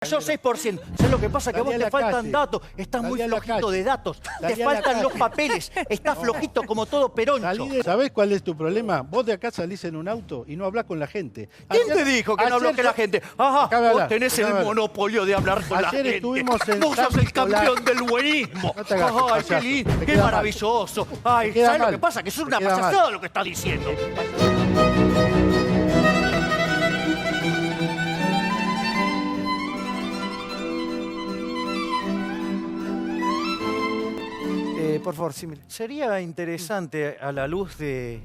Yo 6%. ¿Sabes lo que pasa? Que a vos te faltan datos. Estás muy flojito de datos. Te faltan los papeles. Estás flojito como todo peroncho. ¿Sabés cuál es tu problema? Vos de acá salís en un auto y no hablás con la gente. ¿Quién te dijo que no habló con la gente? Ajá, vos tenés el monopolio de hablar con la gente. Ayer estuvimos en vos sos el campeón del buenismo. No te hagas Ay, qué lindo, qué maravilloso. Ay, ¿sabes lo que pasa? Que es una payasada lo que está diciendo. Por favor, sí, mire. Sería interesante a la luz de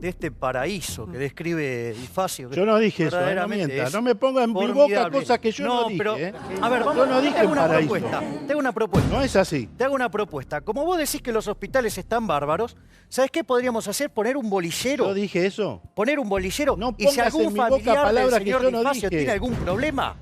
este paraíso que describe Difacio. Yo no dije eso, no mienta. No me ponga en mi boca cosas que yo no dije. Pero, a ver, vamos, yo no dije un paraíso. Te hago una propuesta. No es así. Te hago una propuesta. Como vos decís que los hospitales están bárbaros, ¿sabés qué podríamos hacer? Poner un bolillero. ¿Yo dije eso? Poner un bolillero. No y si algún familiar del señor no Difacio tiene algún problema,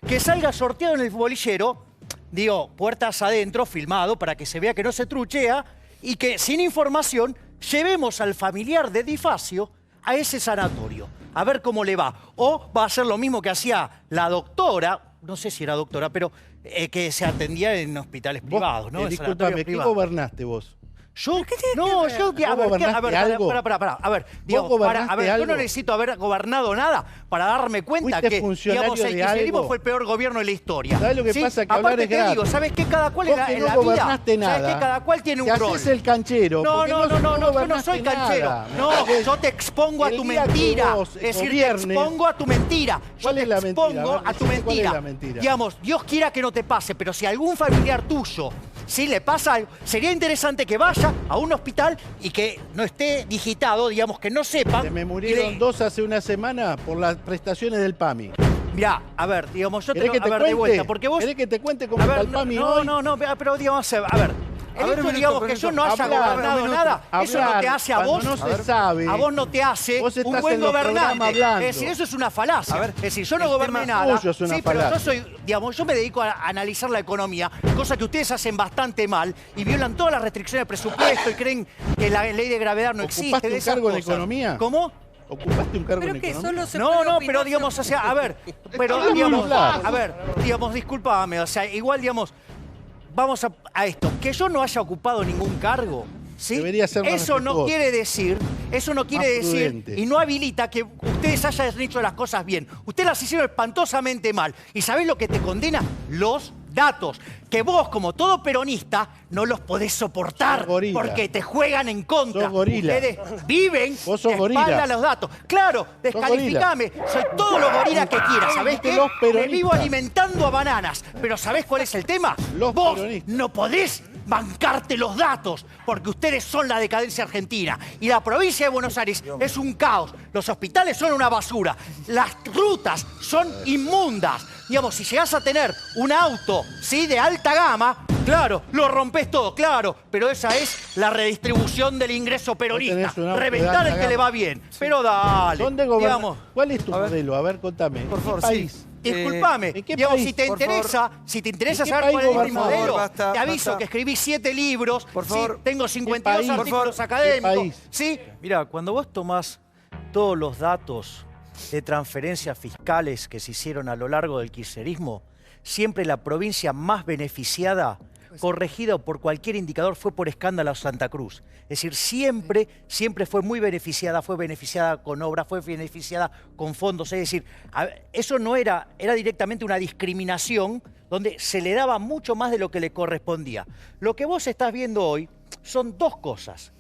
que salga sorteado en el bolillero. Digo, puertas adentro, filmado, para que se vea que no se truchea y que, sin información, llevemos al familiar de Difacio a ese sanatorio, a ver cómo le va. O va a ser lo mismo que hacía la doctora, no sé si era doctora, pero que se atendía en hospitales privados, ¿no? Disculpame, ¿qué gobernaste vos? ¿Yo? No, yo... A ver, yo no necesito haber gobernado nada para darme cuenta que, digamos, el kirchnerismo fue el peor gobierno de la historia. ¿Sabes lo que pasa? Que hablar es gratis. Digo, ¿sabes qué? Cada cual en la vida... ¿Sabes qué? Cada cual tiene un rol. Haces el canchero. No, yo no soy canchero. No, yo te expongo a tu mentira. Es decir, te expongo a tu mentira. Yo te expongo a tu mentira. Digamos, Dios quiera que no te pase, pero si algún familiar tuyo... Si le pasa algo, sería interesante que vaya a un hospital y que no esté digitado, digamos, que no sepan. Se me murieron dos hace una semana por las prestaciones del PAMI. Mirá, a ver, digamos, yo te voy a ver de vuelta, porque vos... ¿Querés que te cuente cómo está el PAMI hoy? No, pero digamos, a ver... El hecho, digamos, que yo no haya gobernado nada, eso no te hace a vos, a vos no te hace un buen gobernante. Es decir, eso es una falacia. Es decir, yo no goberné nada. Sí, pero yo soy, digamos, yo me dedico a analizar la economía, cosa que ustedes hacen bastante mal y violan todas las restricciones de presupuesto y creen que la ley de gravedad no existe. ¿Ocupaste un cargo en economía? ¿Cómo? ¿Ocupaste un cargo en economía? No, pero digamos, o sea, a ver, digamos, discúlpame, o sea, igual, digamos, vamos a esto, que yo no haya ocupado ningún cargo, ¿sí? Debería ser más eso no quiere decir, y no habilita que ustedes hayan hecho las cosas bien. Ustedes las hicieron espantosamente mal. ¿Y sabés lo que te condena? Los datos. Que vos, como todo peronista, no los podés soportar porque te juegan en contra. Sos gorila. Ustedes viven de espalda a los datos. Claro, descalificame. Soy todo lo gorila que quieras. ¿Sabés qué? Me vivo alimentando a bananas. Pero ¿sabés cuál es el tema? Vos no podés bancarte los datos, porque ustedes son la decadencia argentina. Y la provincia de Buenos Aires es un caos. Los hospitales son una basura. Las rutas son inmundas. Digamos, si llegás a tener un auto, ¿sí?, de alta gama, claro, lo rompés todo, claro. Pero esa es la redistribución del ingreso peronista. Reventar el que le va bien. Sí. Pero dale. ¿Dónde gobernás? ¿Cuál es tu modelo? A ver, contame. Por favor, país? Sí. Disculpame, digamos, si te interesa saber cuál es mi modelo, te aviso que escribí 7 libros, por favor, ¿sí? Tengo 52 artículos académicos. ¿Sí? Mirá, cuando vos tomás todos los datos de transferencias fiscales que se hicieron a lo largo del kirchnerismo, siempre la provincia más beneficiada, corregida por cualquier indicador, fue por escándalo Santa Cruz. Es decir, siempre fue muy beneficiada, fue beneficiada con obras, fue beneficiada con fondos. Es decir, eso no era directamente una discriminación donde se le daba mucho más de lo que le correspondía. Lo que vos estás viendo hoy son dos cosas,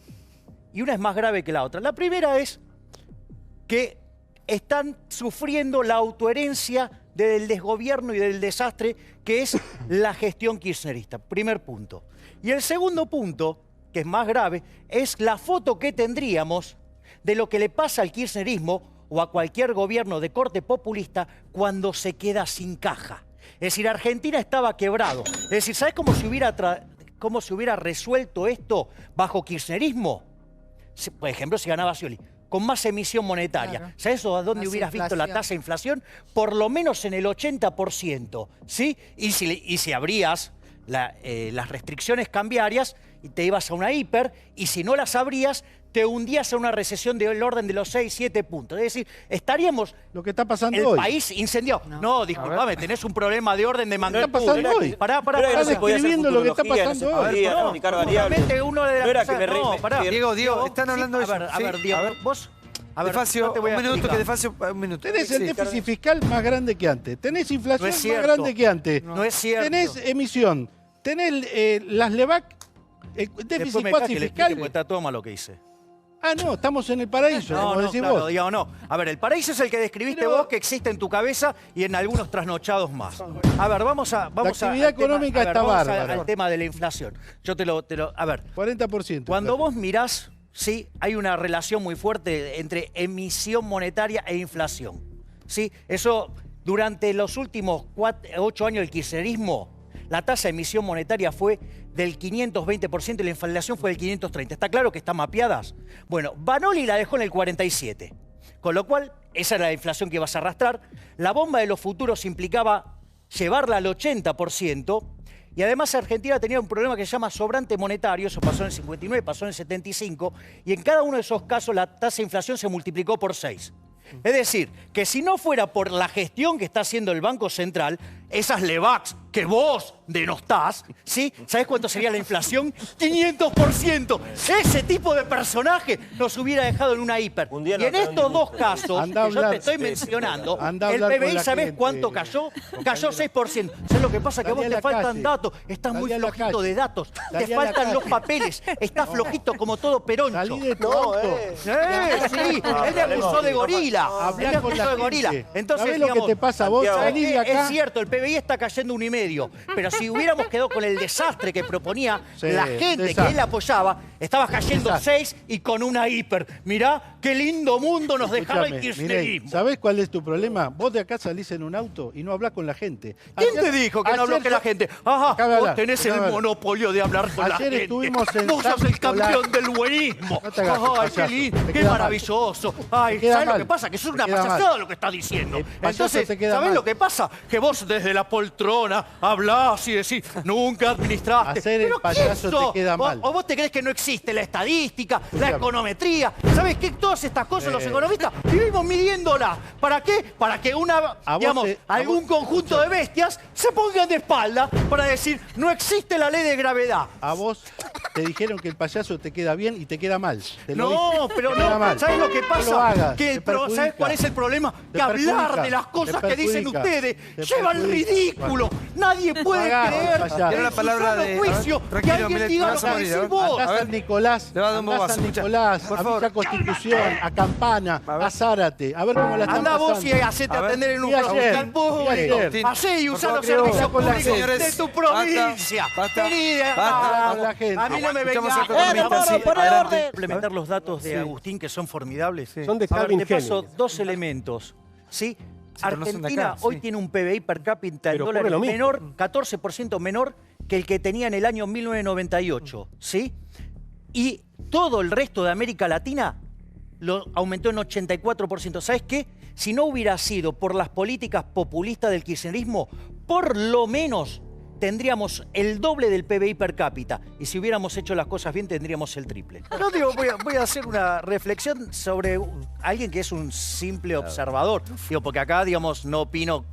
y una es más grave que la otra. La primera es que están sufriendo la autoherencia del desgobierno y del desastre que es la gestión kirchnerista. Primer punto. Y el segundo punto, que es más grave, es la foto que tendríamos de lo que le pasa al kirchnerismo o a cualquier gobierno de corte populista cuando se queda sin caja. Es decir, Argentina estaba quebrado. Es decir, ¿sabes cómo se hubiera resuelto esto bajo kirchnerismo? Por ejemplo, si ganaba Scioli. Con más emisión monetaria. Claro. ¿Sabes a dónde hubieras visto la tasa de inflación? Por lo menos en el 80%, ¿sí? Y si abrías las restricciones cambiarias, y te ibas a una hiper, y si no las abrías, te hundías en una recesión del orden de los 6, 7 puntos. Es decir, estaríamos... Lo que está pasando el hoy. El país incendiado. No, disculpame, tenés un problema de orden de magnitud. ¿Qué está pasando hoy? Estás describiendo lo que está pasando hoy. Uno de las cosas... Diego, están hablando de eso. A ver, Diego, vos... De Facio, un minuto. Tenés el déficit fiscal más grande que antes. Tenés inflación más grande que antes. No es cierto. Tenés emisión. Tenés las LEVAC, el déficit cuasi fiscal. Porque está todo mal lo que hice. Ah, no, estamos en el paraíso, como decís vos. Digo, no. A ver, el paraíso es el que describiste vos, que existe en tu cabeza y en algunos trasnochados más. A ver, vamos a... La actividad económica está bárbara. Al tema de la inflación. Yo te lo... A ver. 40%. Cuando vos mirás... Sí, hay una relación muy fuerte entre emisión monetaria e inflación. ¿Sí? Eso, durante los últimos 8 años del kirchnerismo, la tasa de emisión monetaria fue del 520% y la inflación fue del 530%. ¿Está claro que están mapeadas? Bueno, Banoli la dejó en el 47%. Con lo cual, esa era la inflación que ibas a arrastrar. La bomba de los futuros implicaba llevarla al 80%. Y además Argentina tenía un problema que se llama sobrante monetario, eso pasó en el 59, pasó en el 75, y en cada uno de esos casos la tasa de inflación se multiplicó por 6. Es decir, que si no fuera por la gestión que está haciendo el Banco Central, esas LEVACs que vos denostás, ¿sí? ¿Sabés cuánto sería la inflación? 500%. Ese tipo de personaje nos hubiera dejado en una hiper. Y en estos dos casos que yo te estoy mencionando, el PBI, ¿sabés cuánto cayó? Cayó 6%. ¿Sabés lo que pasa? Que a vos te faltan datos. Estás muy flojito de datos. Te faltan los papeles. Estás flojito como todo peroncho. Salí de tu auto. Sí, él me acusó de gorila. Hablá con la gorila. gente. Entonces, ¿Sabés lo que te pasa a vos? Salí de acá. Es cierto, el PBI está cayendo 1,5. Pero si hubiéramos quedado con el desastre que proponía la gente que él apoyaba, estaba cayendo 6 y con una hiper. Mirá qué lindo mundo nos dejaba el kirchnerismo. ¿Sabés cuál es tu problema? Vos de acá salís en un auto y no hablás con la gente. ¿Quién te dijo que no habló con la gente? Ajá, vos tenés el monopolio de hablar con la gente. Vos sos el campeón del buenismo. Ay, qué lindo, qué maravilloso. Ay, ¿sabés lo que pasa? Que es una payasada lo que está diciendo. Entonces, ¿sabés lo que pasa? Que vos desde la poltrona hablás y decís, nunca administraste. Hacer el payaso te queda mal. ¿O vos te crees que no existe la estadística, la econometría? ¿Sabés qué? Todas estas cosas los economistas vivimos midiéndolas. ¿Para qué? Para que algún conjunto de bestias se pongan de espalda para decir, no existe la ley de gravedad. A vos te dijeron que el payaso te queda bien y te queda mal. No, pero no. ¿Sabés lo que pasa? ¿Sabés cuál es el problema? Que hablar de las cosas que dicen ustedes lleva al ridículo. Nadie puede creer en la palabra de juicio que alguien diga lo que decís vos. A San Nicolás, a Villa Constitución, a Campana, a Zárate. A ver cómo la están pasando. Andá vos y hacete atender en un hospital público. Hacé y usá los servicios públicos de tu provincia. A mí no me vengas a implementar los datos de Agustín, que son formidables. Son de Calvin Te paso dos elementos. ¿Sí? Argentina hoy tiene un PBI per cápita en dólares menor, 14% menor que el que tenía en el año 1998, ¿sí? Y todo el resto de América Latina lo aumentó en 84%. ¿Sabes qué? Si no hubiera sido por las políticas populistas del kirchnerismo, por lo menos tendríamos el doble del PBI per cápita. Y si hubiéramos hecho las cosas bien, tendríamos el triple. No digo, voy a hacer una reflexión sobre alguien que es un simple observador. Digo, porque acá, digamos, no opino,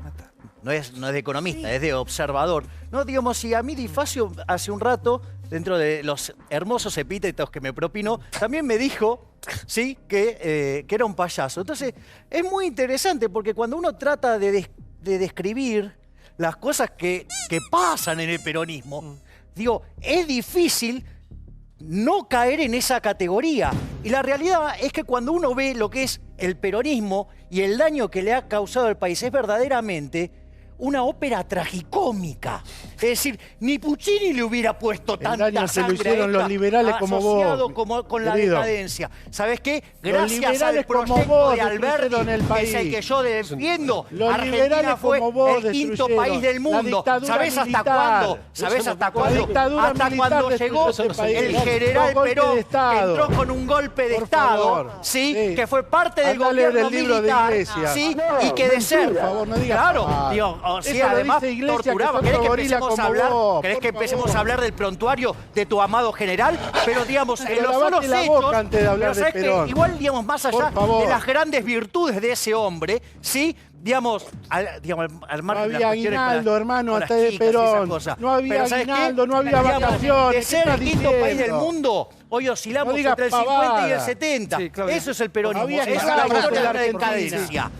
no es de economista, es de observador. No, digamos, si a mí Di Facio hace un rato, dentro de los hermosos epítetos que me propinó, también me dijo, sí, que era un payaso. Entonces, es muy interesante porque cuando uno trata de describir las cosas que pasan en el peronismo, digo, es difícil no caer en esa categoría. Y la realidad es que cuando uno ve lo que es el peronismo y el daño que le ha causado al país, es verdaderamente una ópera tragicómica. Es decir, ni Puccini le hubiera puesto tanta sangre se lo hicieron los liberales como vos, con la decadencia. ¿Sabés qué? Gracias al como proyecto vos de Alberti, que es el que yo defiendo, Argentina fue el quinto país del mundo. ¿Sabés hasta cuándo? ¿Sabés hasta cuándo? Hasta cuando llegó el general Perón, que entró con un golpe de Estado, ¿sí? Que fue parte del gobierno militar, ¿sí? Y que de ser, claro, digo, o sea, además torturaba. ¿Querés que empecemos a hablar? ¿Querés que empecemos a hablar del prontuario de tu amado general? Pero digamos, en los solos hechos, antes de hablar de Perón. Igual, digamos, más allá de las grandes virtudes de ese hombre, ¿sí? Digamos, al margen no había aguinaldo, hermano, hasta de Perón. No había aguinaldo, no había vacaciones. De ser el quinto país del mundo, hoy oscilamos entre el 50 y el 70. Sí, claro. Eso es el peronismo. Esa es la historia de la decadencia.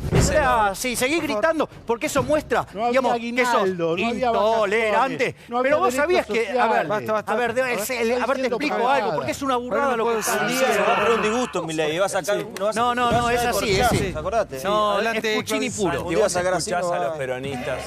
Sí, seguí gritando, porque eso muestra, digamos, que sos intolerante. Pero vos sabías que... A ver, te explico algo, porque es una burrada lo que estás diciendo. Va a poner un disgusto, Milei. Va a sacar... No, es así, es así. Acordate. No, es Puccini puro. Un día escuchás a los peronistas